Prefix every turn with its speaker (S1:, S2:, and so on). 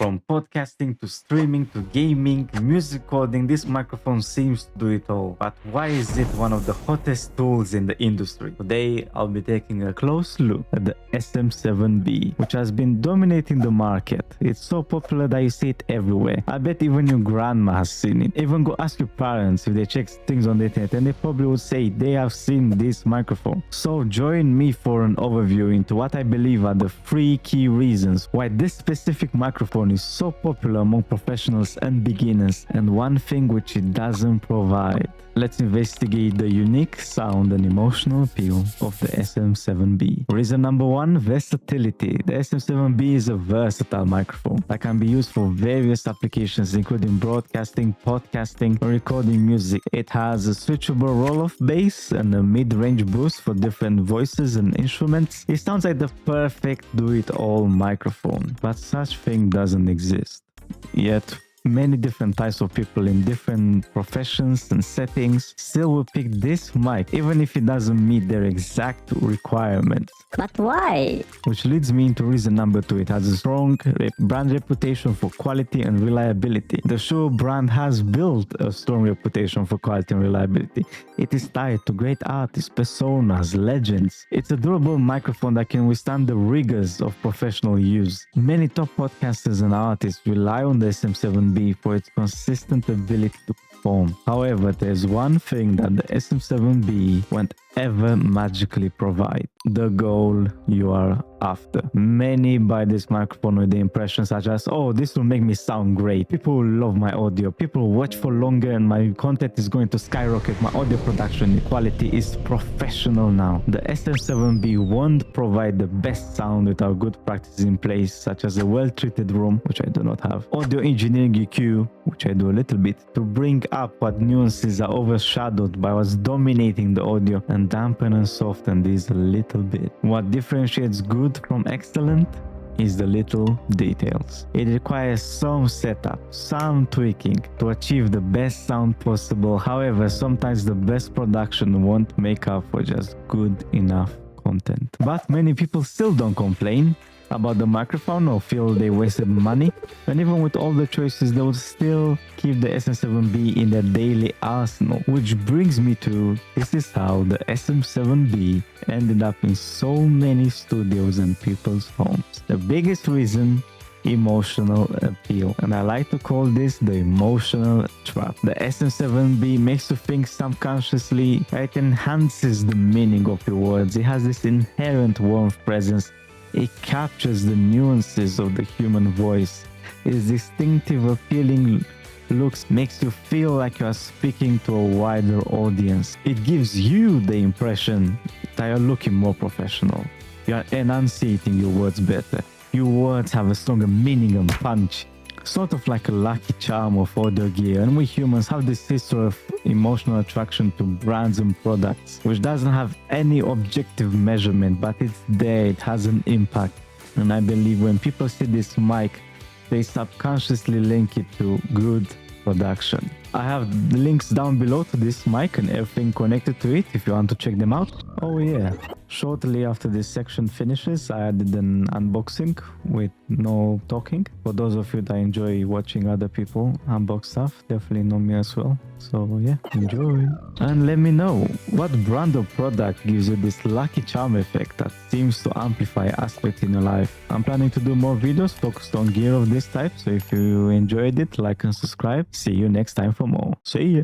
S1: From podcasting to streaming to gaming, music coding, this microphone seems to do it all. But why is it one of the hottest tools in the industry? Today, I'll be taking a close look at the SM7B, which has been dominating the market. It's so popular that you see it everywhere. I bet even your grandma has seen it. Even go ask your parents if they check things on the internet and they probably would say they have seen this microphone. So join me for an overview into what I believe are the 3 key reasons why this specific microphone is so popular among professionals and beginners, and one thing which it doesn't provide. Let's investigate the unique sound and emotional appeal of the SM7B. Reason number 1, versatility. The SM7B is a versatile microphone that can be used for various applications including broadcasting, podcasting, or recording music. It has a switchable roll-off bass and a mid-range boost for different voices and instruments. It sounds like the perfect do-it-all microphone, but such thing doesn't exist. Yet, many different types of people in different professions and settings still will pick this mic even if it doesn't meet their exact requirements.
S2: But why?
S1: Which leads me into reason number 2. It has a strong brand reputation for quality and reliability. The Shure brand has built a strong reputation for quality and reliability. It is tied to great artists, personas, legends. It's a durable microphone that can withstand the rigors of professional use. Many top podcasters and artists rely on the SM7B for its consistent ability to perform. However, there's one thing that the SM7B won't ever magically provide: the goal you are after. Many buy this microphone with the impression such as, oh, this will make me sound great, people will love my audio, people will watch for longer and my content is going to skyrocket, my audio production quality is professional now. The SM7B won't provide the best sound without good practices in place, such as a well-treated room, which I do not have, audio engineering EQ, which I do a little bit, to bring up what nuances are overshadowed by what's dominating the audio and dampen and soften these a little bit. What differentiates good from excellent is the little details. It requires some setup, some tweaking to achieve the best sound possible. However, sometimes the best production won't make up for just good enough content. But many people still don't complain about the microphone or feel they wasted money, and even with all the choices they will still keep the SM7B in their daily arsenal. Which brings me to, this is how the SM7B ended up in so many studios and people's homes. The biggest reason: emotional appeal, and I like to call this the emotional trap. The SM7B makes you think subconsciously. It enhances the meaning of your words. It has this inherent warmth presence. It captures the nuances of the human voice. Its distinctive, appealing looks makes you feel like you are speaking to a wider audience. It gives you the impression that you're looking more professional. You are enunciating your words better. Your words have a stronger meaning and punch. Sort of like a lucky charm of audio gear, and we humans have this history of emotional attraction to brands and products, which doesn't have any objective measurement, but it's there, it has an impact. And I believe when people see this mic, they subconsciously link it to good production. I have the links down below to this mic and everything connected to it if you want to check them out. Oh yeah, shortly after this section finishes, I added an unboxing with no talking. For those of you that enjoy watching other people unbox stuff, definitely know me as well. So yeah, enjoy. And let me know, what brand or product gives you this lucky charm effect that seems to amplify aspects in your life. I'm planning to do more videos focused on gear of this type, so if you enjoyed it, like and subscribe. See you next time for more. See ya!